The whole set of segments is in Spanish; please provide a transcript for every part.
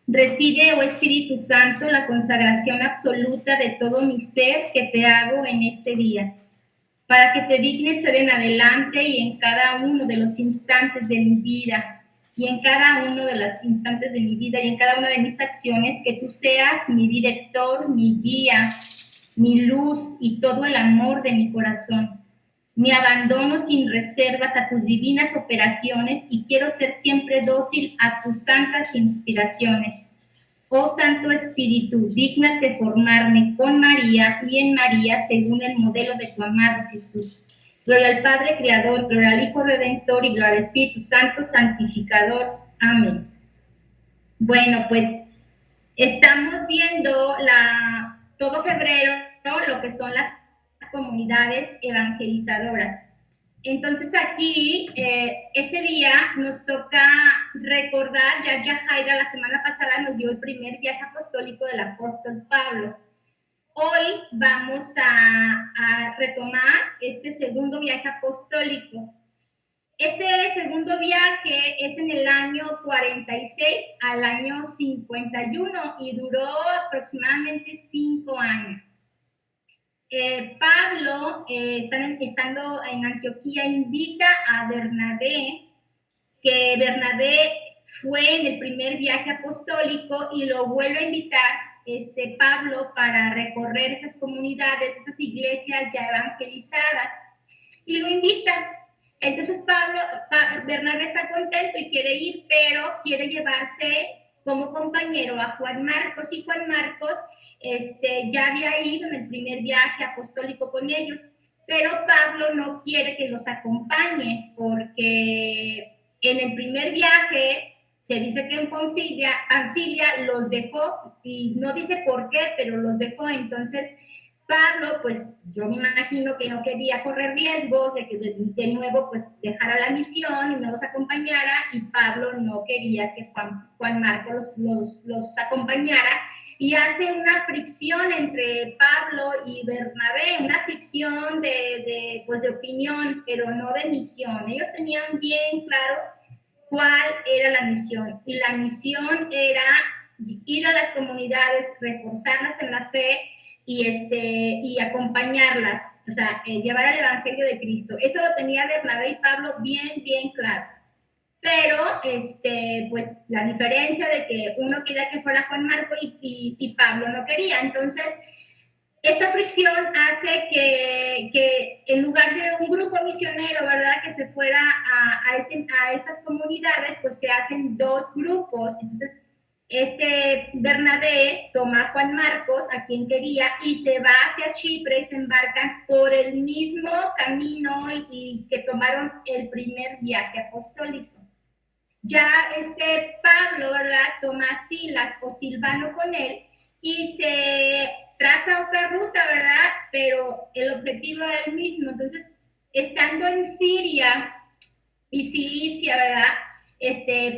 Recibe, oh Espíritu Santo, la consagración absoluta de todo mi ser que te hago en este día, para que te dignes ser en adelante y en cada uno de los instantes de mi vida, y en cada uno de los instantes de mi vida y en cada una de mis acciones, que tú seas mi director, mi guía, mi luz y todo el amor de mi corazón. Me abandono sin reservas a tus divinas operaciones y quiero ser siempre dócil a tus santas inspiraciones. Oh Santo Espíritu, dígnate formarme con María y en María según el modelo de tu amado Jesús. Gloria al Padre Creador, gloria al Hijo Redentor y gloria al Espíritu Santo Santificador. Amén. Bueno, pues estamos viendo todo febrero, ¿no?, lo que son las comunidades evangelizadoras. Entonces aquí, este día nos toca recordar, ya Jaira la semana pasada nos dio el primer viaje apostólico del apóstol Pablo. Hoy vamos a retomar este segundo viaje apostólico. Este segundo viaje es en el año 46 al año 51 y duró aproximadamente 5 años. Pablo, estando en Antioquía, invita a Bernabé, que Bernabé fue en el primer viaje apostólico y lo vuelve a invitar Pablo para recorrer esas comunidades, esas iglesias ya evangelizadas, y lo invita. Entonces Bernabé está contento y quiere ir, pero quiere llevarse como compañero a Juan Marcos, y Juan Marcos ya había ido en el primer viaje apostólico con ellos, pero Pablo no quiere que los acompañe porque en el primer viaje se dice que en Panfilia los dejó, y no dice por qué, pero los dejó. Entonces Pablo, pues yo me imagino que no quería correr riesgos de que de nuevo pues dejara la misión y no los acompañara, y Pablo no quería que Juan Marcos los acompañara, y hace una fricción entre Pablo y Bernabé, una fricción de opinión, pero no de misión. Ellos tenían bien claro cuál era la misión, y la misión era ir a las comunidades, reforzarlas en la fe y acompañarlas, o sea, llevar el evangelio de Cristo. Eso lo tenía Bernabé y Pablo bien claro. Pero, pues, la diferencia de que uno quería que fuera Juan Marcos y Pablo no quería. Entonces, esta fricción hace que en lugar de un grupo misionero, ¿verdad?, que se fuera a esas comunidades, pues se hacen dos grupos. Entonces, Bernabé toma a Juan Marcos, a quien quería, y se va hacia Chipre y se embarcan por el mismo camino y que tomaron el primer viaje apostólico. Ya Pablo, ¿verdad?, toma a Silas o Silvano con él y se traza otra ruta, ¿verdad?, pero el objetivo era el mismo. Entonces, estando en Siria y Cilicia, ¿verdad?,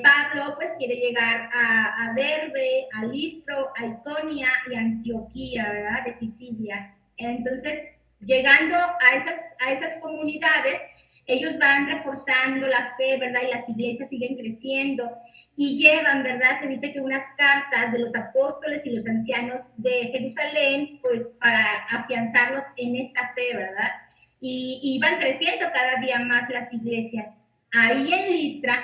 Pablo pues quiere llegar a Derbe, a Listro, a Iconia y a Antioquía, ¿verdad?, de Pisidia. Entonces, llegando a esas comunidades, ellos van reforzando la fe, ¿verdad?, y las iglesias siguen creciendo y llevan, ¿verdad?, se dice que unas cartas de los apóstoles y los ancianos de Jerusalén, pues para afianzarlos en esta fe, ¿verdad?, y van creciendo cada día más las iglesias. Ahí en Listra,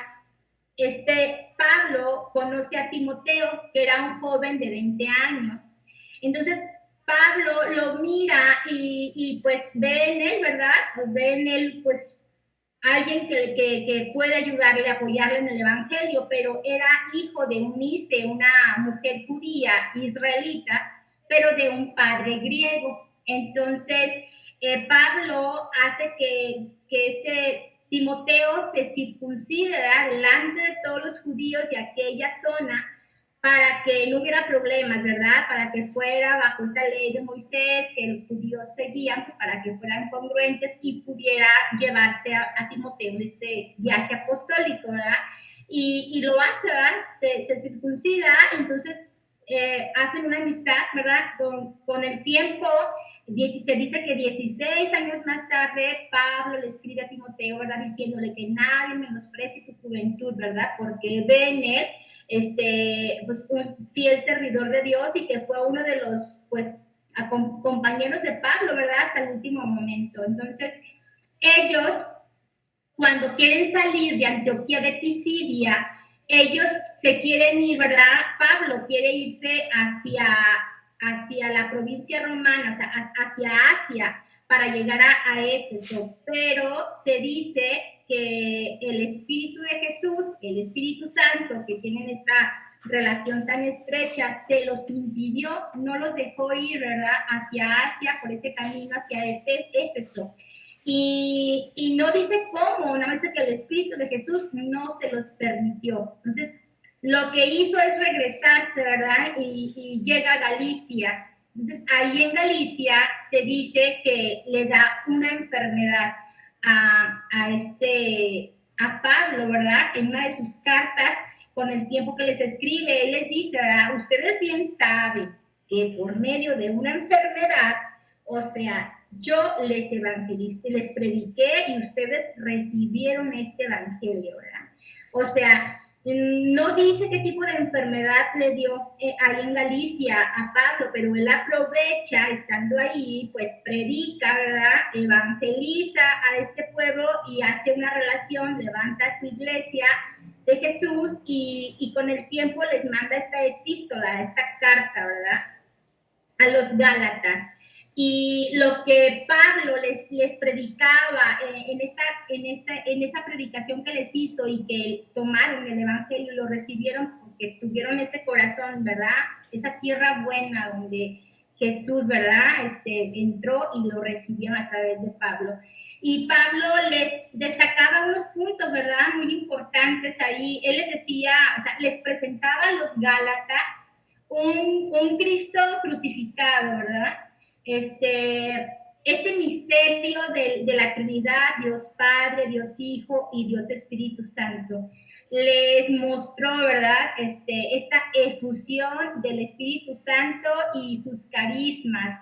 Pablo conoce a Timoteo, que era un joven de 20 años. Entonces, Pablo lo mira y pues ve en él, ¿verdad?, ve en él, pues, alguien que puede ayudarle, apoyarle en el evangelio, pero era hijo de Eunice, una mujer judía israelita, pero de un padre griego. Entonces, Pablo hace que Timoteo se circuncide delante de todos los judíos de aquella zona, para que no hubiera problemas, ¿verdad?, para que fuera bajo esta ley de Moisés que los judíos seguían, pues, para que fueran congruentes y pudiera llevarse a Timoteo en este viaje apostólico, ¿verdad? Y lo hace, ¿verdad? Se circuncida. Entonces hacen una amistad, ¿verdad?, con el tiempo. Se dice que 16 años más tarde Pablo le escribe a Timoteo, ¿verdad?, diciéndole que nadie menosprecie tu juventud, ¿verdad?, porque ve en él pues un fiel servidor de Dios y que fue uno de los, pues, compañeros de Pablo, ¿verdad? Hasta el último momento. Entonces, ellos, cuando quieren salir de Antioquía de Pisidia, ellos se quieren ir, ¿verdad? Pablo quiere irse hacia la provincia romana, o sea, hacia Asia, para llegar a Éfeso, pero se dice que el Espíritu de Jesús, el Espíritu Santo, que tienen esta relación tan estrecha, se los impidió, no los dejó ir, ¿verdad?, hacia Asia, por ese camino hacia Éfeso. Y no dice cómo, una vez que el Espíritu de Jesús no se los permitió. Entonces, lo que hizo es regresarse, ¿verdad? Y llega a Galicia. Entonces, ahí en Galicia se dice que le da una enfermedad a Pablo, ¿verdad? En una de sus cartas, con el tiempo que les escribe, él les dice, ¿verdad? Ustedes bien saben que por medio de una enfermedad, o sea, yo les evangelicé, les prediqué y ustedes recibieron este evangelio, ¿verdad? O sea, no dice qué tipo de enfermedad le dio ahí en Galicia a Pablo, pero él aprovecha, estando ahí, pues predica, ¿verdad? Evangeliza a este pueblo y hace una relación, levanta su iglesia de Jesús y con el tiempo les manda esta epístola, esta carta, ¿verdad?, a los Gálatas. Y lo que Pablo les predicaba en esa predicación que les hizo y que tomaron el evangelio, lo recibieron porque tuvieron ese corazón, ¿verdad? Esa tierra buena donde Jesús, ¿verdad?, entró y lo recibieron a través de Pablo. Y Pablo les destacaba unos puntos, ¿verdad?, muy importantes ahí. Él les decía, o sea, les presentaba a los Gálatas un Cristo crucificado, ¿verdad? Este misterio de la Trinidad, Dios Padre, Dios Hijo y Dios Espíritu Santo. Les mostró, ¿verdad?, esta efusión del Espíritu Santo y sus carismas.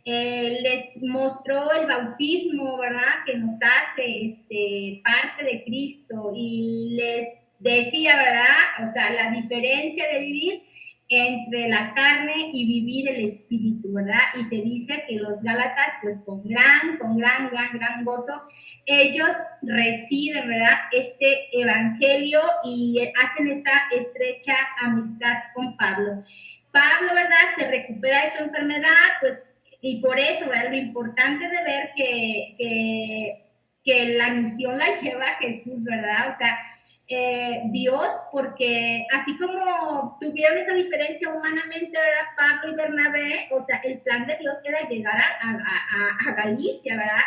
Les mostró el bautismo, ¿verdad?, que nos hace parte de Cristo, y les decía, ¿verdad?, o sea, la diferencia de vivir entre la carne y vivir el espíritu, ¿verdad? Y se dice que los Gálatas, pues con gran gozo, ellos reciben, ¿verdad?, este evangelio y hacen esta estrecha amistad con Pablo. Pablo, ¿verdad?, se recupera de su enfermedad, pues, y por eso, ¿verdad?, lo importante de ver que la misión la lleva Jesús, ¿verdad? O sea, Dios, porque así como tuvieron esa diferencia humanamente, ¿verdad?, Pablo y Bernabé, o sea, el plan de Dios era llegar a Galicia, ¿verdad?,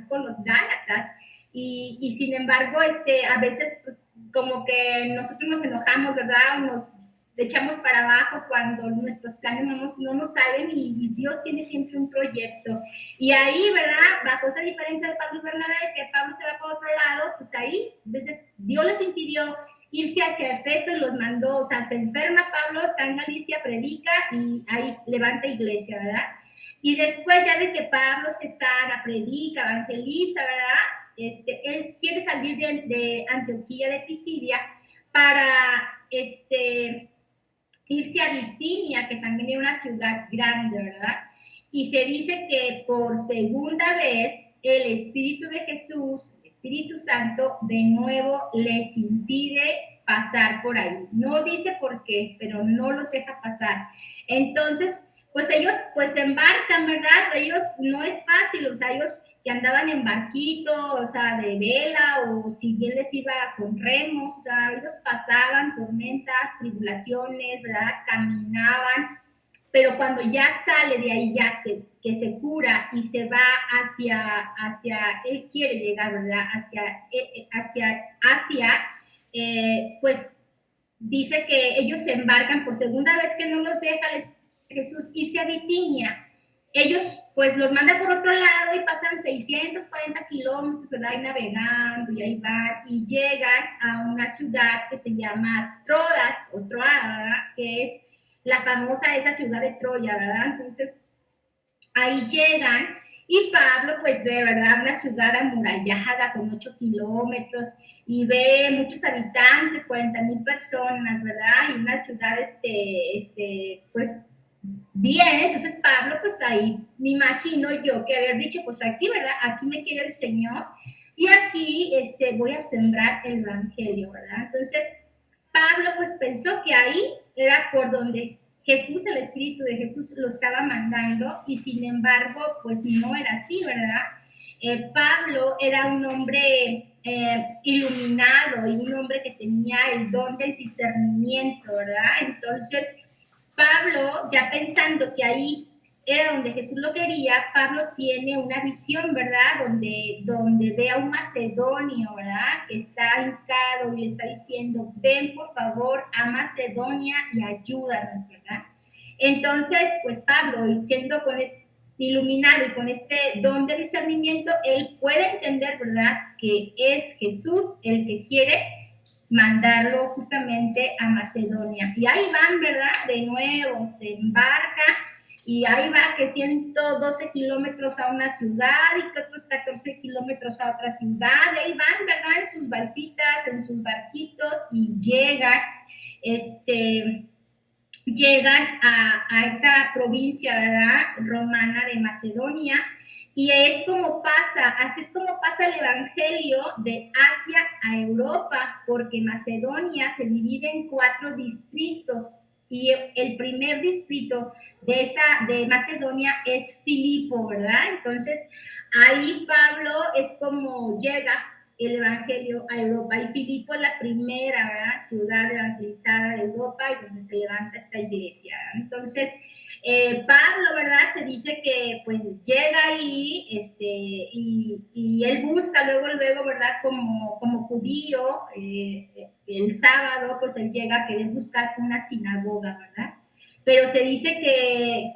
con los Gálatas, y sin embargo, a veces como que nosotros nos enojamos, ¿verdad?, o nos echamos para abajo cuando nuestros planes no nos salen, y Dios tiene siempre un proyecto. Y ahí, ¿verdad?, bajo esa diferencia de Pablo y Bernabé, que Pablo se va por otro lado, pues ahí Dios les impidió irse hacia Efeso y los mandó, o sea, se enferma Pablo, está en Galicia, predica y ahí levanta iglesia, ¿verdad? Y después ya de que Pablo se sana, predica, evangeliza, ¿verdad?, él quiere salir de Antioquía de Pisidia para irse a Bitinia, que también era una ciudad grande, ¿verdad? Y se dice que por segunda vez el Espíritu de Jesús, el Espíritu Santo, de nuevo les impide pasar por ahí. No dice por qué, pero no los deja pasar. Entonces, pues ellos pues se embarcan, ¿verdad? Ellos no es fácil, o sea, ellos que andaban en barquito, o sea, de vela, o si bien les iba con remos, o sea, ellos pasaban tormentas, tribulaciones, ¿verdad?, caminaban, pero cuando ya sale de ahí, ya que se cura y se va hacia él quiere llegar, ¿verdad?, hacia Asia, pues dice que ellos se embarcan por segunda vez, que no los deja Jesús irse a Bitinia. Ellos pues los mandan por otro lado y pasan 640 kilómetros, ¿verdad?, y navegando, y ahí van, y llegan a una ciudad que se llama Troas, o Troada, que es la famosa esa ciudad de Troya, ¿verdad? Entonces ahí llegan Y Pablo pues ve, ¿verdad? Una ciudad amurallada con 8 kilómetros y ve muchos habitantes, 40,000 personas, ¿verdad? Y una ciudad, pues bien. Entonces Pablo pues ahí me imagino yo que haber dicho, pues aquí, ¿verdad? Aquí me quiere el Señor y aquí voy a sembrar el evangelio, ¿verdad? Entonces Pablo pues pensó que ahí era por donde Jesús, el Espíritu de Jesús lo estaba mandando, y sin embargo pues no era así, ¿verdad? Pablo era un hombre iluminado y un hombre que tenía el don del discernimiento, ¿verdad? Entonces Pablo, ya pensando que ahí era donde Jesús lo quería, Pablo tiene una visión, ¿verdad? Donde ve a un macedonio, ¿verdad? Que está hincado y le está diciendo, ven por favor a Macedonia y ayúdanos, ¿verdad? Entonces, pues Pablo, siendo iluminado y con este don de discernimiento, él puede entender, ¿verdad? Que es Jesús el que quiere mandarlo justamente a Macedonia. Y ahí van, ¿verdad? De nuevo, se embarca y ahí va que 112 kilómetros a una ciudad y que otros 14 kilómetros a otra ciudad. Ahí van, ¿verdad? En sus balsitas, en sus barquitos, y llegan a esta provincia, ¿verdad? Romana de Macedonia. Y es como pasa, así es como pasa el evangelio de Asia a Europa, porque Macedonia se divide en 4 distritos y el primer distrito de Macedonia es Filipo, ¿verdad? Entonces ahí Pablo es como llega el evangelio a Europa, y Filipo es la primera, ¿verdad?, ciudad evangelizada de Europa y donde se levanta esta iglesia. Entonces Pablo, ¿verdad? Se dice que pues llega ahí y él busca luego, ¿verdad? Como judío, el sábado pues él llega a querer buscar una sinagoga, ¿verdad? Pero se dice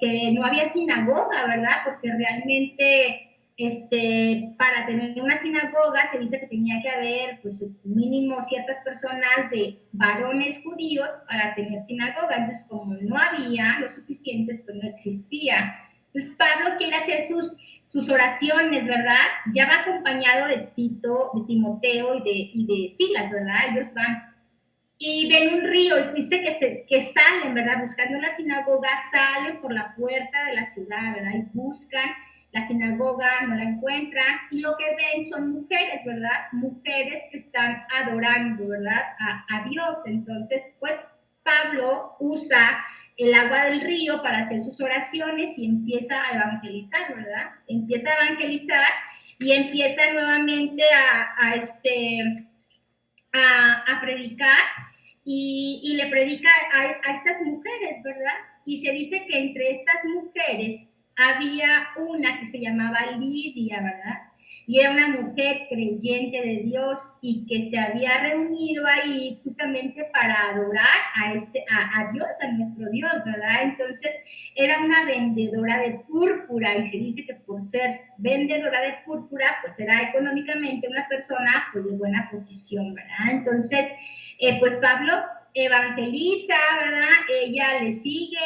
que no había sinagoga, ¿verdad? Porque realmente para tener una sinagoga se dice que tenía que haber pues mínimo ciertas personas de varones judíos para tener sinagoga. Entonces como no había lo suficientes, pues no existía. Entonces Pablo quiere hacer sus oraciones, ¿verdad? Ya va acompañado de Tito, de Timoteo y de Silas, ¿verdad? Ellos van y ven un río, y dice que salen, ¿verdad? Buscando la sinagoga, salen por la puerta de la ciudad, ¿verdad? Y buscan la sinagoga, no la encuentran, y lo que ven son mujeres, ¿verdad? Mujeres que están adorando, ¿verdad? A Dios. Entonces, pues Pablo usa el agua del río para hacer sus oraciones y empieza a evangelizar, ¿verdad? Empieza a evangelizar y empieza nuevamente a predicar, y le predica a estas mujeres, ¿verdad? Y se dice que entre estas mujeres había una que se llamaba Lidia, ¿verdad? Y era una mujer creyente de Dios y que se había reunido ahí justamente para adorar a Dios, a nuestro Dios, ¿verdad? Entonces era una vendedora de púrpura, y se dice que por ser vendedora de púrpura, pues era económicamente una persona pues de buena posición, ¿verdad? Entonces, pues Pablo evangeliza, ¿verdad? Ella le sigue,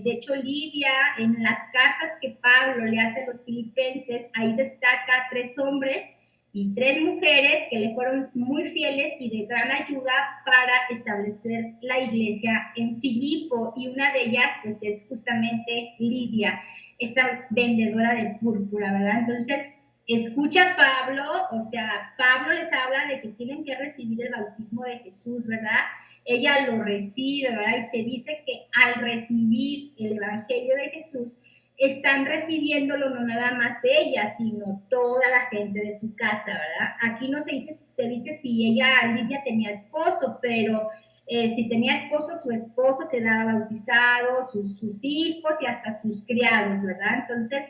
de hecho Lidia, en las cartas que Pablo le hace a los filipenses, ahí destaca 3 hombres y 3 mujeres que le fueron muy fieles y de gran ayuda para establecer la iglesia en Filipo, y una de ellas pues es justamente Lidia, esta vendedora de púrpura, ¿verdad? Entonces escucha a Pablo, o sea, Pablo les habla de que tienen que recibir el bautismo de Jesús, ¿verdad? Ella lo recibe, ¿verdad? Y se dice que al recibir el evangelio de Jesús, están recibiéndolo no nada más ella, sino toda la gente de su casa, ¿verdad? Aquí no se dice si ella, Lidia, tenía esposo, pero si tenía esposo, su esposo quedaba bautizado, sus hijos y hasta sus criados, ¿verdad? Entonces,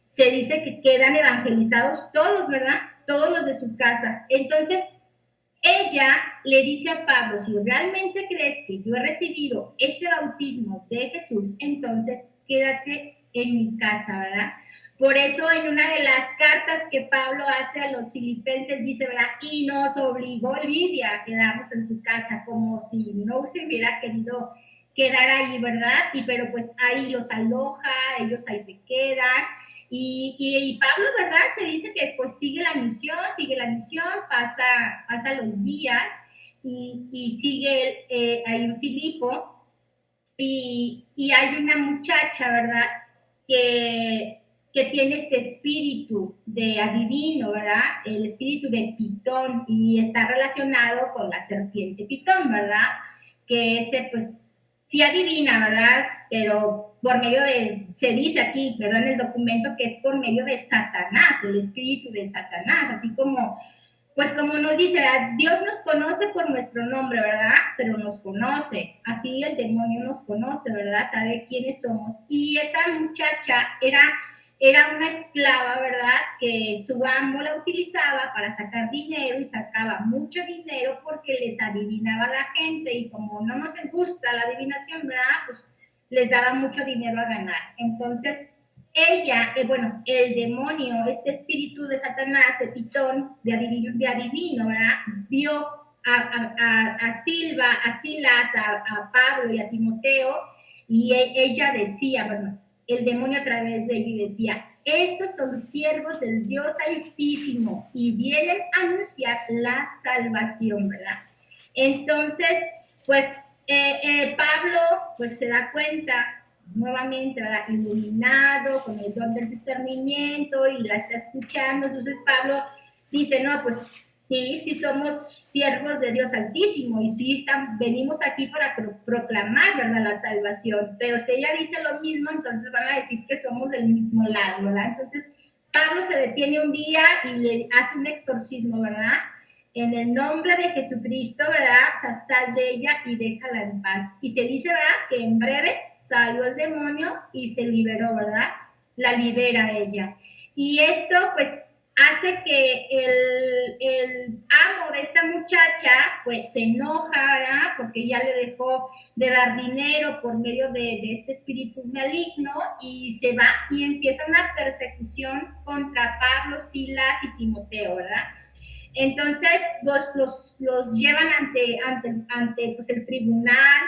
se dice que quedan evangelizados todos, ¿verdad? Todos los de su casa. Entonces, ella le dice a Pablo, si realmente crees que yo he recibido este bautismo de Jesús, entonces quédate en mi casa, ¿verdad? Por eso en una de las cartas que Pablo hace a los filipenses dice, ¿verdad? Y nos obligó Lidia a quedarnos en su casa, como si no se hubiera querido quedar ahí, ¿verdad? Pero pues ahí los aloja, ellos ahí se quedan. Y Pablo, ¿verdad? Se dice que pues sigue la misión, pasa los días y sigue ahí en Filipo y hay una muchacha, ¿verdad? Que tiene este espíritu de adivino, ¿verdad? El espíritu de Pitón y está relacionado con la serpiente Pitón, ¿verdad? Que ese pues sí adivina, ¿verdad? Pero por medio se dice aquí, ¿verdad? En el documento que es por medio de Satanás, el espíritu de Satanás, así como pues como nos dice, ¿verdad? Dios nos conoce por nuestro nombre, ¿verdad? Pero nos conoce, así el demonio nos conoce, ¿verdad? Sabe quiénes somos. Y esa muchacha era una esclava, ¿verdad? Que su amo la utilizaba para sacar dinero y sacaba mucho dinero porque les adivinaba a la gente y como no nos gusta la adivinación, ¿verdad? Pues les daba mucho dinero a ganar. Entonces, ella, bueno, el demonio, este espíritu de Satanás, de Pitón, de adivino, ¿verdad? Vio a Silva, a Silas, a Pablo y a Timoteo, y ella decía, bueno, el demonio a través de ella decía, estos son siervos del Dios Altísimo y vienen a anunciar la salvación, ¿verdad? Entonces, pues Pablo pues se da cuenta nuevamente, ¿verdad? Iluminado, con el don del discernimiento y la está escuchando. Entonces Pablo dice, no, pues sí somos siervos de Dios Altísimo y sí venimos aquí para proclamar, ¿verdad? La salvación. Pero si ella dice lo mismo, entonces van a decir que somos del mismo lado, ¿verdad? Entonces Pablo se detiene un día y le hace un exorcismo, ¿verdad? En el nombre de Jesucristo, ¿verdad? O sea, sal de ella y déjala en paz. Y se dice, ¿verdad? Que en breve salió el demonio y se liberó, ¿verdad? La libera ella. Y esto, pues, hace que el amo de esta muchacha, pues, se enoja, ¿verdad? Porque ya le dejó de dar dinero por medio de este espíritu maligno y se va y empieza una persecución contra Pablo, Silas y Timoteo, ¿verdad? Entonces los llevan ante pues, el tribunal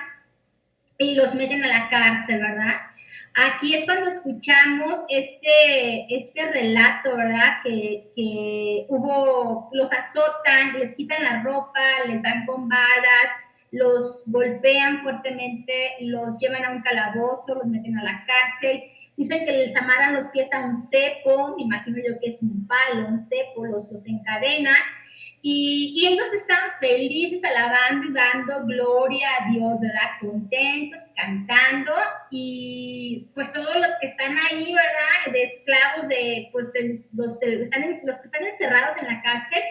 y los meten a la cárcel, ¿verdad? Aquí es cuando escuchamos este relato, ¿verdad? Que los azotan, les quitan la ropa, les dan con varas, los golpean fuertemente, los llevan a un calabozo, los meten a la cárcel. Dicen que les amarran los pies a un cepo, me imagino yo que es un palo, un cepo, los encadenan y ellos están felices, alabando y dando gloria a Dios, ¿verdad? Contentos, cantando, y pues todos los que están ahí, ¿verdad? De esclavos, pues los que están encerrados en la cárcel,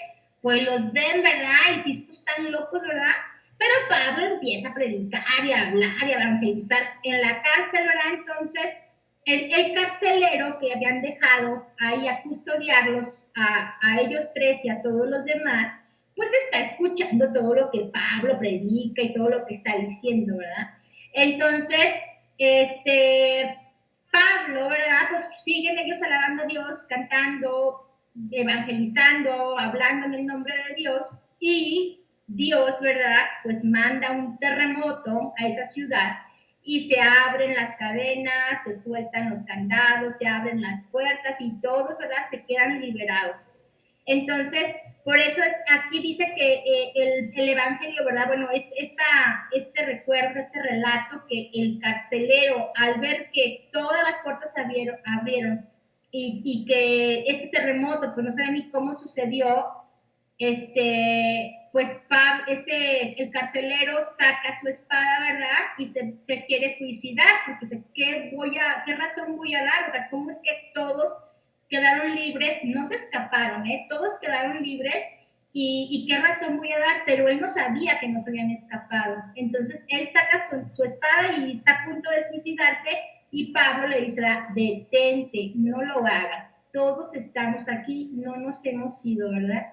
pues los ven, ¿verdad? Y si estos están locos, ¿verdad? Pero Pablo empieza a predicar y a hablar y a evangelizar en la cárcel, ¿verdad? Entonces, el carcelero que habían dejado ahí a custodiarlos, a ellos tres y a todos los demás, pues está escuchando todo lo que Pablo predica y todo lo que está diciendo, ¿verdad? Entonces, Pablo, ¿verdad? Pues siguen ellos alabando a Dios, cantando, evangelizando, hablando en el nombre de Dios, y Dios, ¿verdad? Pues manda un terremoto a esa ciudad y se abren las cadenas, se sueltan los candados, se abren las puertas y todos, ¿verdad? Se quedan liberados. Entonces, por eso aquí dice que el Evangelio, ¿verdad? Bueno, este recuerdo, este relato, que el carcelero, al ver que todas las puertas se abrieron y que este terremoto, pues no sabe ni cómo sucedió, pues el carcelero saca su espada, ¿verdad? Y se quiere suicidar, porque dice, ¿qué razón voy a dar? O sea, ¿cómo es que todos quedaron libres? No se escaparon, todos quedaron libres, y qué razón voy a dar, pero él no sabía que no se habían escapado. Entonces él saca su espada y está a punto de suicidarse, y Pablo le dice, detente, no lo hagas, todos estamos aquí, no nos hemos ido, ¿verdad?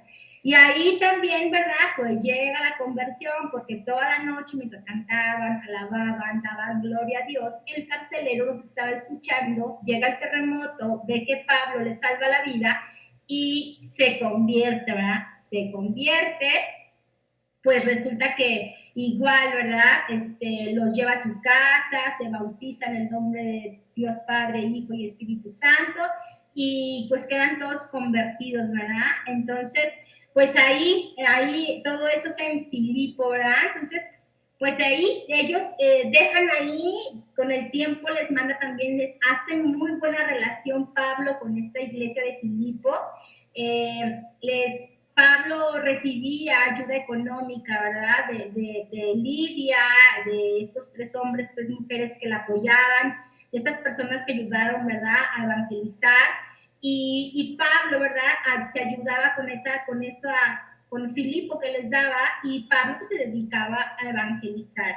Y ahí también, ¿verdad? Pues llega la conversión, porque toda la noche mientras cantaban, alababan, daban gloria a Dios, el carcelero los estaba escuchando, llega el terremoto, ve que Pablo le salva la vida y se convierte, ¿verdad? Se convierte, pues resulta que igual, ¿verdad? Los lleva a su casa, se bautiza en el nombre de Dios Padre, Hijo y Espíritu Santo, y pues quedan todos convertidos, ¿verdad? Entonces, pues ahí todo eso es en Filipo, ¿verdad? Entonces, pues ahí ellos dejan ahí, con el tiempo les manda también, les hacen muy buena relación Pablo con esta iglesia de Filipo. Pablo recibía ayuda económica, ¿verdad? De Lidia, de estos 3 hombres, 3 mujeres que la apoyaban, de estas personas que ayudaron, ¿verdad?, a evangelizar. Y Pablo, ¿verdad?, se ayudaba con Filipo que les daba, y Pablo pues, se dedicaba a evangelizar.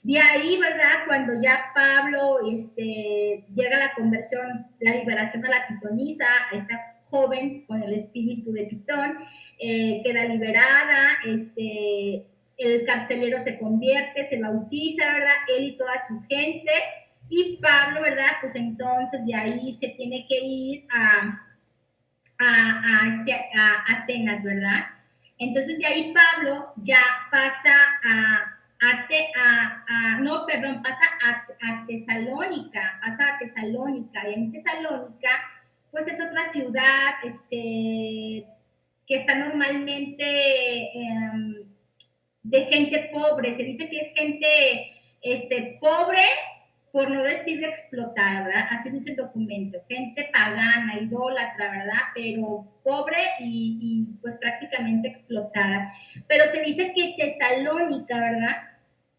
De ahí, ¿verdad?, cuando ya Pablo llega a la conversión, la liberación a la pitonisa, esta joven con el espíritu de Pitón, queda liberada, el carcelero se convierte, se bautiza, ¿verdad?, él y toda su gente, y Pablo, ¿verdad?, pues entonces de ahí se tiene que ir a Atenas, ¿verdad? Entonces de ahí Pablo ya pasa a Tesalónica, y en Tesalónica, pues es otra ciudad, que está normalmente de gente pobre, se dice que es gente pobre, por no decir explotada, ¿verdad? Así dice el documento, gente pagana, idólatra, ¿verdad? Pero pobre y pues prácticamente explotada. Pero se dice que Tesalónica, ¿verdad?,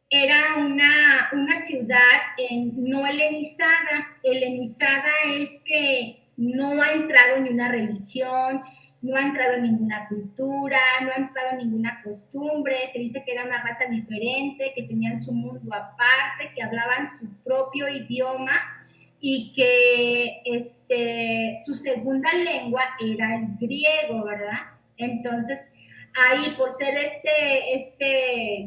era una ciudad no helenizada. Helenizada es que no ha entrado ni una religión, no ha entrado en ninguna cultura, no ha entrado en ninguna costumbre. Se dice que era una raza diferente, que tenían su mundo aparte, que hablaban su propio idioma y que su segunda lengua era el griego, ¿verdad? Entonces, ahí por ser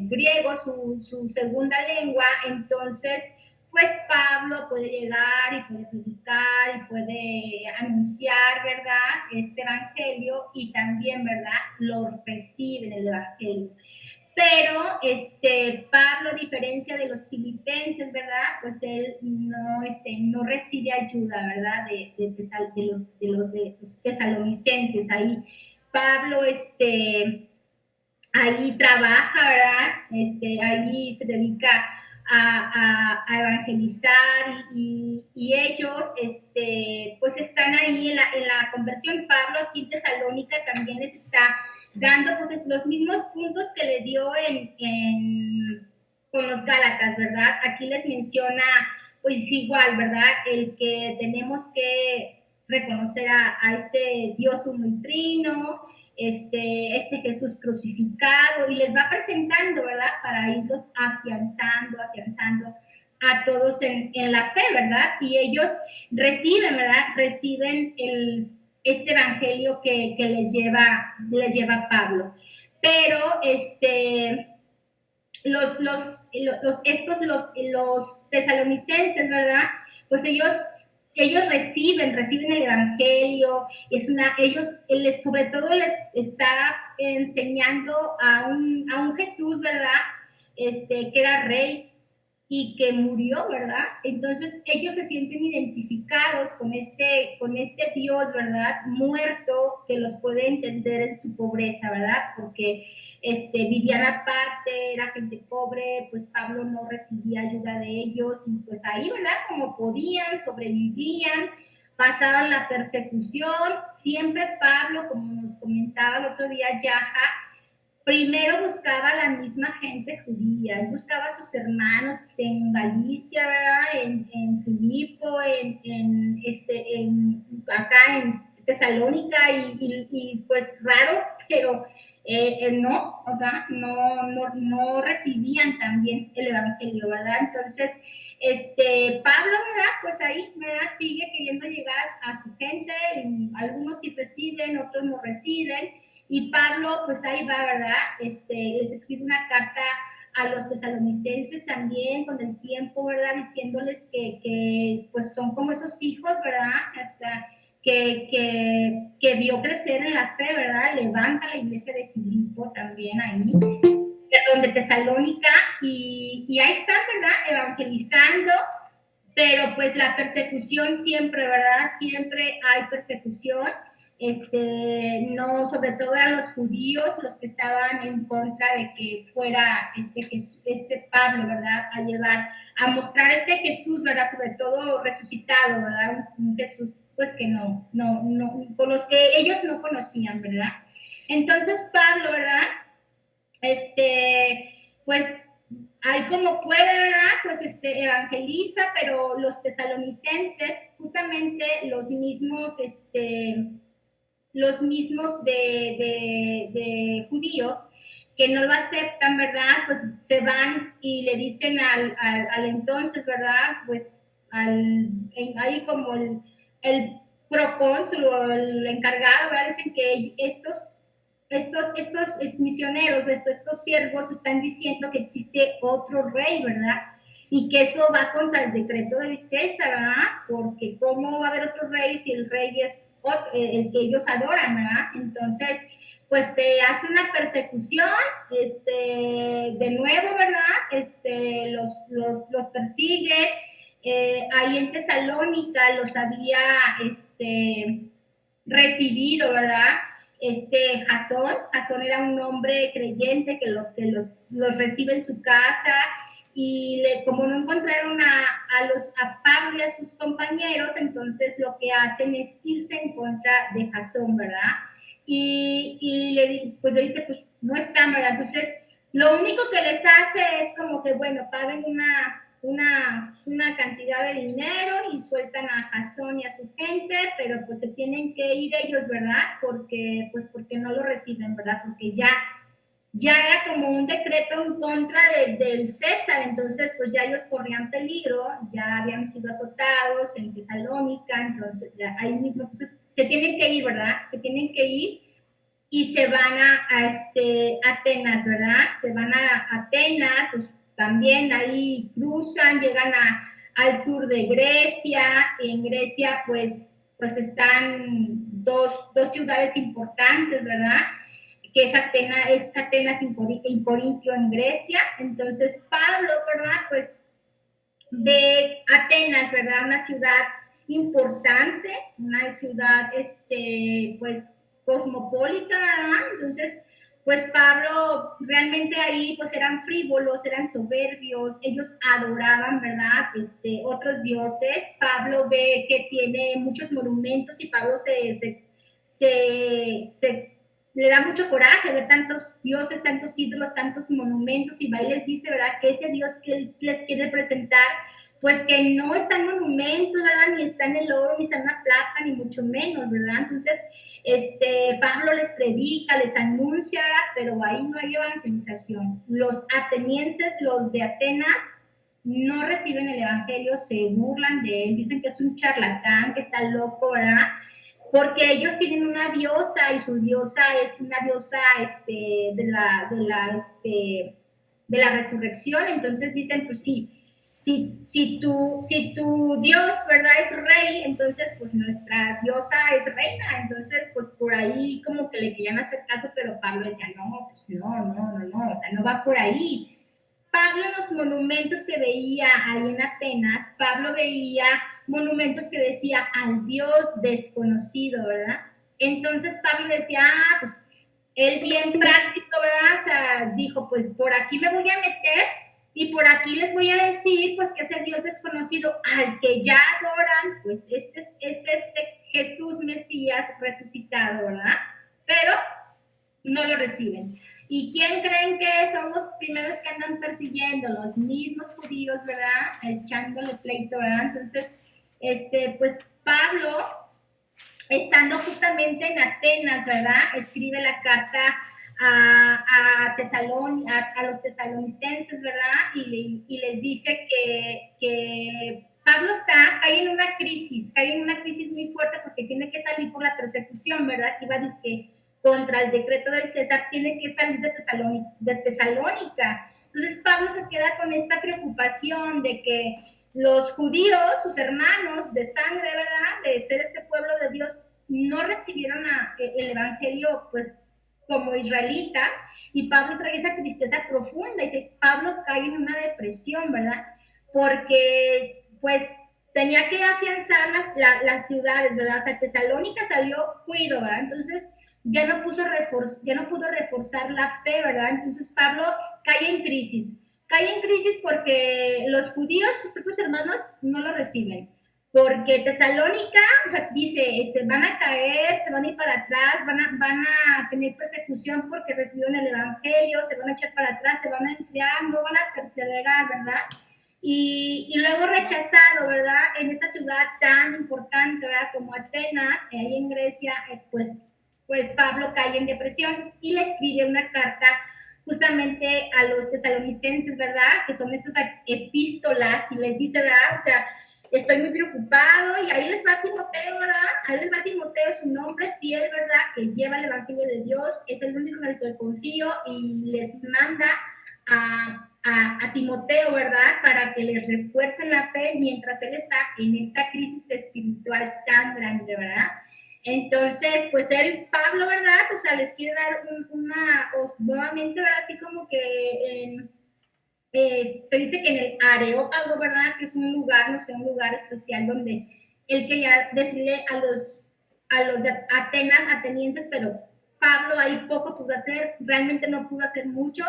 griego su segunda lengua, entonces pues Pablo puede llegar y puede predicar y puede anunciar, ¿verdad?, este evangelio, y también, ¿verdad?, lo reciben el evangelio. Pero Pablo, a diferencia de los filipenses, ¿verdad?, pues él no recibe ayuda, ¿verdad?, de los tesalonicenses. Ahí Pablo ahí trabaja, ¿verdad?, ahí se dedica a evangelizar, y ellos pues están ahí en la conversión. Pablo aquí en Tesalónica también les está dando pues los mismos puntos que le dio con los Gálatas, ¿verdad? Aquí les menciona pues igual, ¿verdad?, el que tenemos que reconocer a este Dios uno y trino, este Jesús crucificado, y les va presentando, ¿verdad?, para irlos afianzando a todos en la fe, ¿verdad? Y ellos reciben, ¿verdad?, reciben este evangelio que les lleva Pablo. Pero los tesalonicenses, ¿verdad?, pues ellos reciben el evangelio. Ellos sobre todo les está enseñando a un Jesús, ¿verdad?, que era rey y que murió, ¿verdad? Entonces ellos se sienten identificados con este Dios, ¿verdad?, muerto, que los puede entender en su pobreza, ¿verdad? Porque vivían aparte, era gente pobre, pues Pablo no recibía ayuda de ellos, y pues ahí, ¿verdad?, como podían, sobrevivían, pasaban la persecución. Siempre Pablo, como nos comentaba el otro día Yaja, primero buscaba a la misma gente judía, buscaba a sus hermanos en Galicia, ¿verdad?, en Filipo, acá en Tesalónica, y pues raro, pero no, o sea, no recibían también el evangelio, ¿verdad? Entonces, Pablo, ¿verdad?, pues ahí, ¿verdad?, sigue queriendo llegar a su gente. Algunos sí reciben, otros no reciben. Y Pablo, pues ahí va, ¿verdad? Les escribe una carta a los tesalonicenses también con el tiempo, ¿verdad?, diciéndoles que pues son como esos hijos, ¿verdad?, hasta que vio crecer en la fe, ¿verdad? Levanta la iglesia de Filipo también ahí, perdón, de Tesalónica, y ahí están, ¿verdad?, evangelizando. pero pues la persecución siempre, ¿verdad? Siempre hay persecución. No, sobre todo eran los judíos los que estaban en contra de que fuera Pablo, ¿verdad? A mostrar este Jesús, ¿verdad? Sobre todo resucitado, ¿verdad? Un Jesús, pues que con los que ellos no conocían, ¿verdad? Entonces Pablo, ¿verdad? Pues ahí como puede, ¿verdad? Pues evangeliza, pero los tesalonicenses, justamente los mismos de judíos que no lo aceptan, ¿verdad? Pues se van y le dicen al entonces, ¿verdad? Pues ahí como el procónsul o el encargado, ¿verdad? Dicen que estos misioneros, estos siervos están diciendo que existe otro rey, ¿verdad? Y que eso va contra el decreto del César, ¿verdad? Porque ¿cómo va a haber otro rey si el rey es el que ellos adoran, ¿verdad? Entonces, pues te hace una persecución, de nuevo, ¿verdad? Los persigue. Ahí en Tesalónica los había recibido, ¿verdad? Jasón era un hombre creyente que los recibe en su casa y como no encontraron a Pablo y a sus compañeros, entonces lo que hacen es irse en contra de Jasón, ¿verdad? Y le dice, pues no están, ¿verdad? Entonces, lo único que les hace es como que, bueno, paguen una cantidad de dinero y sueltan a Jasón y a su gente, pero pues se tienen que ir ellos, ¿verdad? Porque no lo reciben, ¿verdad? Porque ya era como un decreto en contra del César, entonces pues ya ellos corrían peligro, ya habían sido azotados en Tesalónica, entonces ya ahí mismo, entonces se tienen que ir, ¿verdad? Se tienen que ir y se van a Atenas, ¿verdad? Se van a Atenas, pues también ahí cruzan, llegan al sur de Grecia, y en Grecia pues están dos ciudades importantes, ¿verdad? Que es Atenas y Corintio en Grecia. Entonces Pablo, ¿verdad? Pues de Atenas, ¿verdad? Una ciudad importante, una ciudad, pues cosmopolita, ¿verdad? Entonces, pues Pablo, realmente ahí pues eran frívolos, eran soberbios, ellos adoraban, ¿verdad? Otros dioses. Pablo ve que tiene muchos monumentos y Pablo se le da mucho coraje ver tantos dioses, tantos ídolos, tantos monumentos, y va y les dice, ¿verdad? Que ese Dios que él les quiere presentar, pues que no está en monumentos, ¿verdad? Ni está en el oro, ni está en la plata, ni mucho menos, ¿verdad? Entonces, Pablo les predica, les anuncia, ¿verdad? Pero ahí no hay evangelización. Los atenienses, los de Atenas, no reciben el evangelio, se burlan de él, dicen que es un charlatán, que está loco, ¿verdad? Porque ellos tienen una diosa y su diosa es una diosa de la resurrección. Entonces dicen, pues sí, si tu Dios, ¿verdad?, es rey, entonces pues nuestra diosa es reina. Entonces pues por ahí como que le querían hacer caso, pero Pablo decía, no, pues no, o sea, no va por ahí. Pablo en los monumentos que veía ahí en Atenas, Pablo veía monumentos que decía al Dios desconocido, ¿verdad? Entonces Pablo decía, pues él bien práctico, ¿verdad? O sea, dijo, pues por aquí me voy a meter y por aquí les voy a decir, pues que ese Dios desconocido al que ya adoran, pues es Jesús Mesías resucitado, ¿verdad? Pero no lo reciben. ¿Y quién creen que son los primeros que andan persiguiendo? Los mismos judíos, ¿verdad? Echándole pleito, ¿verdad? Entonces, pues Pablo, estando justamente en Atenas, ¿verdad? Escribe la carta a los tesalonicenses, ¿verdad? Y les dice que Pablo cae en una crisis muy fuerte porque tiene que salir por la persecución, ¿verdad? Que iba a decir contra el decreto del César, tiene que salir de Tesalónica. Entonces Pablo se queda con esta preocupación de que los judíos, sus hermanos de sangre, ¿verdad?, de ser este pueblo de Dios, no recibieron el evangelio, pues, como israelitas, y Pablo trae esa tristeza profunda, y Pablo cae en una depresión, ¿verdad?, porque, pues, tenía que afianzar las ciudades, ¿verdad? O sea, Tesalónica salió juido, ¿verdad? Entonces ya no pudo reforzar la fe, ¿verdad? Entonces Pablo cae en crisis porque los judíos, sus propios hermanos, no lo reciben. Porque Tesalónica, o sea, dice, van a caer, se van a ir para atrás, van a tener persecución porque recibieron el evangelio, se van a echar para atrás, se van a enfriar, no van a perseverar, ¿verdad? Y luego rechazado, ¿verdad? En esta ciudad tan importante, ¿verdad? Como Atenas, ahí en Grecia, pues Pablo cae en depresión y le escribe una carta justamente a los tesalonicenses, ¿verdad? Que son estas epístolas y les dice, ¿verdad? O sea, estoy muy preocupado y ahí les va Timoteo, ¿verdad? Ahí les va Timoteo, es un hombre fiel, ¿verdad? Que lleva el evangelio de Dios, es el único en el que confío y les manda a Timoteo, ¿verdad? Para que les refuercen la fe mientras él está en esta crisis espiritual tan grande, ¿verdad? Entonces, pues Pablo, ¿verdad? O sea, les quiere dar nuevamente, ¿verdad? Así como que se dice que en el Areópago, ¿verdad? Que es un lugar, no sé, un lugar especial donde él quería decirle a los de Atenas, atenienses, pero Pablo ahí poco pudo hacer, realmente no pudo hacer mucho.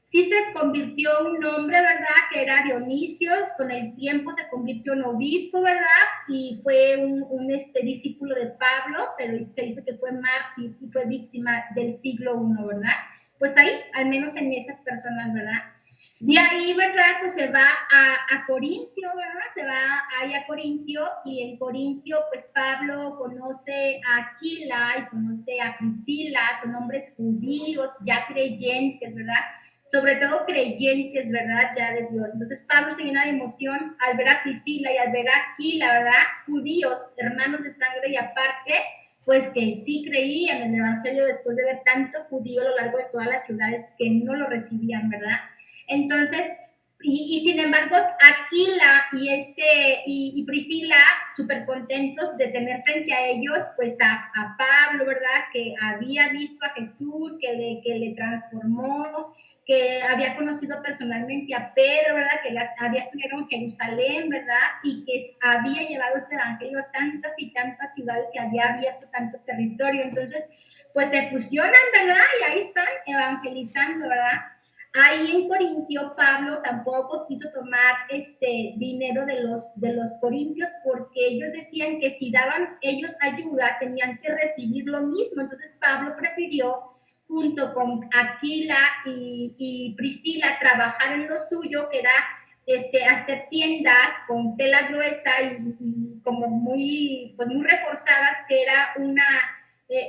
Sí se convirtió un hombre, ¿verdad? Que era Dionisios, con el tiempo se convirtió en obispo, ¿verdad? Y fue un discípulo de Pablo, pero se dice que fue mártir y fue víctima del siglo I, ¿verdad? Pues ahí, al menos en esas personas, ¿verdad? De ahí, ¿verdad? Pues se va a Corintio, ¿verdad? Se va ahí a Corintio y en Corintio, pues Pablo conoce a Aquila y conoce a Priscila, son hombres judíos, ya creyentes, ¿verdad? Sobre todo creyentes, ¿verdad? Ya de Dios. Entonces Pablo se llena de emoción al ver a Priscila y al ver a Aquila, ¿verdad? Judíos, hermanos de sangre y aparte, pues que sí creían en el Evangelio después de ver tanto judío a lo largo de todas las ciudades que no lo recibían, ¿verdad? Entonces, y sin embargo, Aquila y Priscila, súper contentos de tener frente a ellos, pues a Pablo, ¿verdad? Que había visto a Jesús, que le transformó, que había conocido personalmente a Pedro, ¿verdad? Que había estudiado en Jerusalén, ¿verdad? Y que había llevado este evangelio a tantas y tantas ciudades y había abierto tanto territorio. Entonces, pues se fusionan, ¿verdad? Y ahí están evangelizando, ¿verdad? Ahí en Corintio, Pablo tampoco quiso tomar dinero de los corintios porque ellos decían que si daban ellos ayuda, tenían que recibir lo mismo. Entonces Pablo prefirió, junto con Aquila y Priscila, trabajar en lo suyo, que era hacer tiendas con tela gruesa y como pues muy reforzadas, que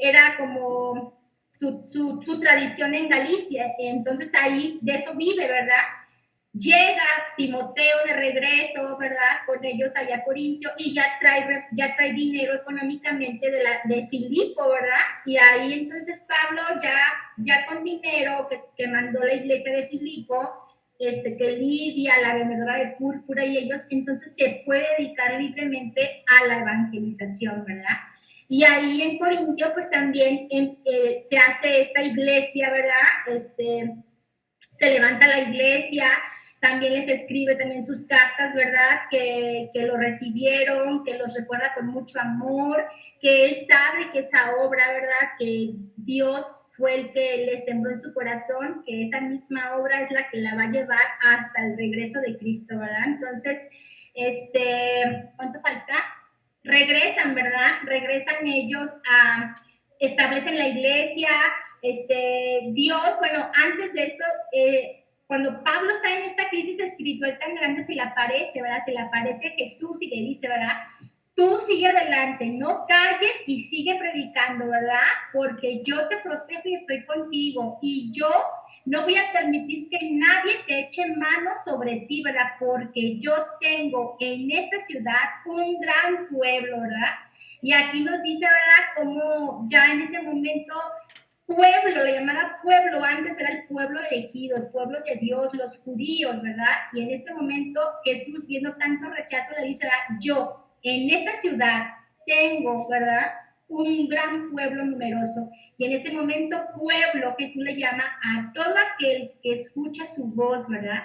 era como su tradición en Galicia. Entonces ahí de eso vive, ¿verdad? Llega Timoteo de regreso, ¿verdad? Con ellos allá a Corintio y ya trae dinero económicamente de Filipo, ¿verdad? Y ahí entonces Pablo ya con dinero que mandó la iglesia de Filipo, que Lidia, la vendedora de púrpura y ellos, entonces se puede dedicar libremente a la evangelización, ¿verdad? Y ahí en Corintio, pues también se hace esta iglesia, ¿verdad? Se levanta la iglesia, también les escribe también sus cartas, ¿verdad? Que lo recibieron, que los recuerda con mucho amor, que él sabe que esa obra, ¿verdad? Que Dios fue el que le sembró en su corazón, que esa misma obra es la que la va a llevar hasta el regreso de Cristo, ¿verdad? Entonces, ¿cuánto falta? Regresan, ¿verdad? Regresan ellos establecen la iglesia, Dios, bueno, antes de esto, cuando Pablo está en esta crisis espiritual tan grande, se le aparece, ¿verdad? Se le aparece Jesús y le dice, ¿verdad? Tú sigue adelante, no calles y sigue predicando, ¿verdad? Porque yo te protejo y estoy contigo y yo no voy a permitir que nadie te eche mano sobre ti, ¿verdad? Porque yo tengo en esta ciudad un gran pueblo, ¿verdad? Y aquí nos dice, ¿verdad? Como ya en ese momento pueblo, le llamaba pueblo, antes era el pueblo elegido, el pueblo de Dios, los judíos, ¿verdad? Y en este momento Jesús, viendo tanto rechazo, le dice, ¿verdad? Yo en esta ciudad tengo, ¿verdad? Un gran pueblo numeroso. Y en ese momento pueblo, Jesús le llama a todo aquel que escucha su voz, ¿verdad?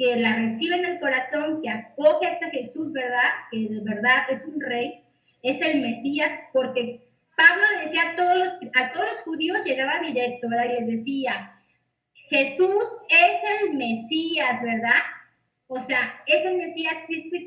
que la recibe en el corazón, que acoge a este Jesús, ¿verdad? Que de verdad es un rey, es el Mesías, porque Pablo le decía a todos los judíos, llegaba directo, ¿verdad? Y les decía, Jesús es el Mesías, ¿verdad? O sea, es el Mesías Cristo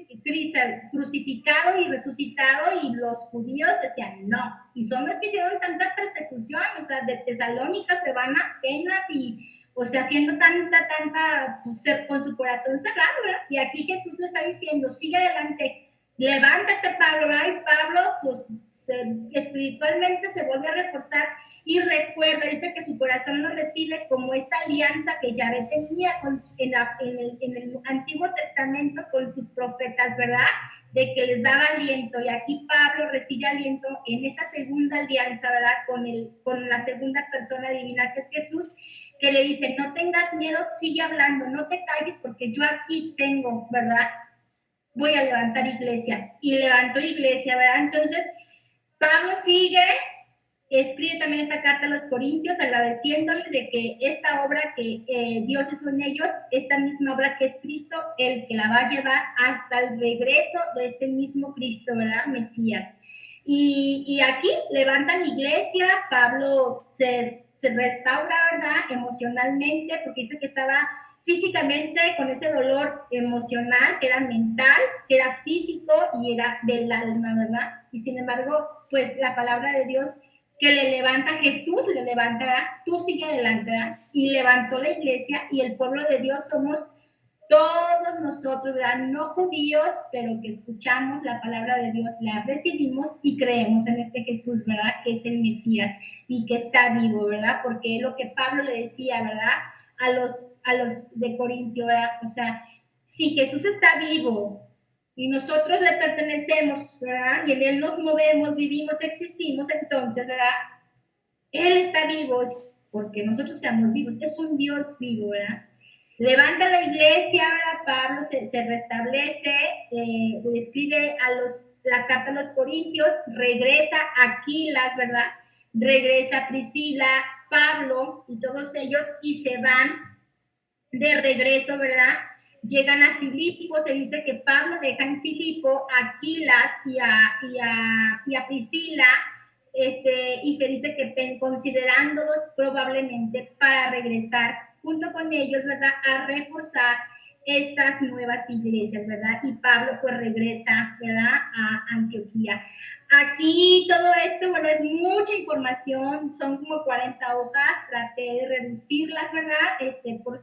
crucificado y resucitado, y los judíos decían no. Y son los que hicieron tanta persecución, o sea, de Tesalónica se van a Atenas y, o sea, haciendo tanta, pues, con su corazón cerrado, ¿verdad? Y aquí Jesús le está diciendo, sigue adelante, levántate, Pablo, ¿verdad? Y Pablo, pues, espiritualmente se vuelve a reforzar y recuerda, dice que su corazón lo recibe como esta alianza que Yahvé tenía en el Antiguo Testamento con sus profetas, ¿verdad? De que les daba aliento, y aquí Pablo recibe aliento en esta segunda alianza, ¿verdad? Con la segunda persona divina que es Jesús, que le dice, no tengas miedo, sigue hablando, no te calles porque yo aquí tengo, ¿verdad? Voy a levantar iglesia, y levantó iglesia, ¿verdad? Entonces, Pablo sigue, escribe también esta carta a los Corintios agradeciéndoles de que esta obra que Dios hizo en ellos, esta misma obra que es Cristo, el que la va a llevar hasta el regreso de este mismo Cristo, ¿verdad? Mesías. Y aquí levantan iglesia, Pablo se restaura, ¿verdad? Emocionalmente, porque dice que estaba físicamente con ese dolor emocional, que era mental, que era físico y era del alma, ¿verdad? Y sin embargo, pues la palabra de Dios que le levanta, Jesús le levantará, tú sigue adelante, ¿verdad? Y levantó la iglesia, y el pueblo de Dios somos todos nosotros, ¿verdad? No judíos, pero que escuchamos la palabra de Dios, la recibimos y creemos en este Jesús, ¿verdad? Que es el Mesías y que está vivo, ¿verdad? Porque es lo que Pablo le decía, ¿verdad? A los de Corintio, ¿verdad? O sea, si Jesús está vivo y nosotros le pertenecemos, ¿verdad? Y en Él nos movemos, vivimos, existimos, entonces, ¿verdad? Él está vivo porque nosotros estamos vivos, es un Dios vivo, ¿verdad? Levanta la iglesia, ¿verdad? Pablo se restablece, escribe la carta a los Corintios, regresa Aquilas, ¿verdad? Regresa Priscila, Pablo y todos ellos, y se van de regreso, ¿verdad? Llegan a Filipo, se dice que Pablo deja en Filipo a Aquilas y a Priscila, y se dice que considerándolos probablemente para regresar junto con ellos, ¿verdad? A reforzar estas nuevas iglesias, ¿verdad? Y Pablo pues regresa, ¿verdad? A Antioquía. Aquí todo esto, bueno, es mucha información, son como 40 hojas, traté de reducirlas, ¿verdad?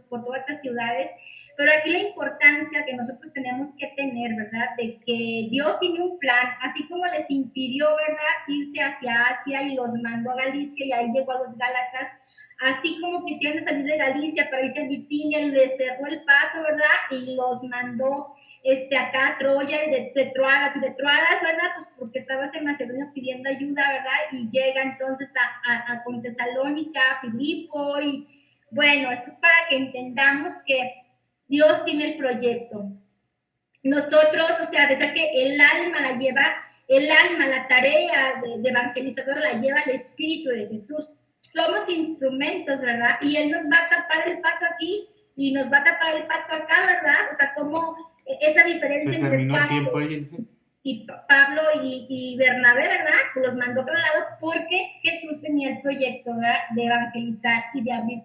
Por todas estas ciudades, pero aquí la importancia que nosotros tenemos que tener, ¿verdad? De que Dios tiene un plan, así como les impidió, ¿verdad? Irse hacia Asia y los mandó a Galicia y ahí llegó a los Gálatas, así como quisieron salir de Galicia para irse a Bitinia y les cerró el paso, ¿verdad? Y los mandó acá a Troya y de Troadas, ¿verdad? Pues porque estabas en Macedonia pidiendo ayuda, ¿verdad? Y llega entonces con Tesalónica, a Filipo, y bueno, eso es para que entendamos que Dios tiene el proyecto. Nosotros, o sea, desde que el alma, la tarea de evangelizador la lleva el Espíritu de Jesús. Somos instrumentos, ¿verdad? Y Él nos va a tapar el paso aquí y nos va a tapar el paso acá, ¿verdad? O sea, como esa diferencia entre Pablo y Bernabé, ¿verdad? Los mandó a otro lado porque Jesús tenía el proyecto, ¿verdad? De evangelizar y de abrir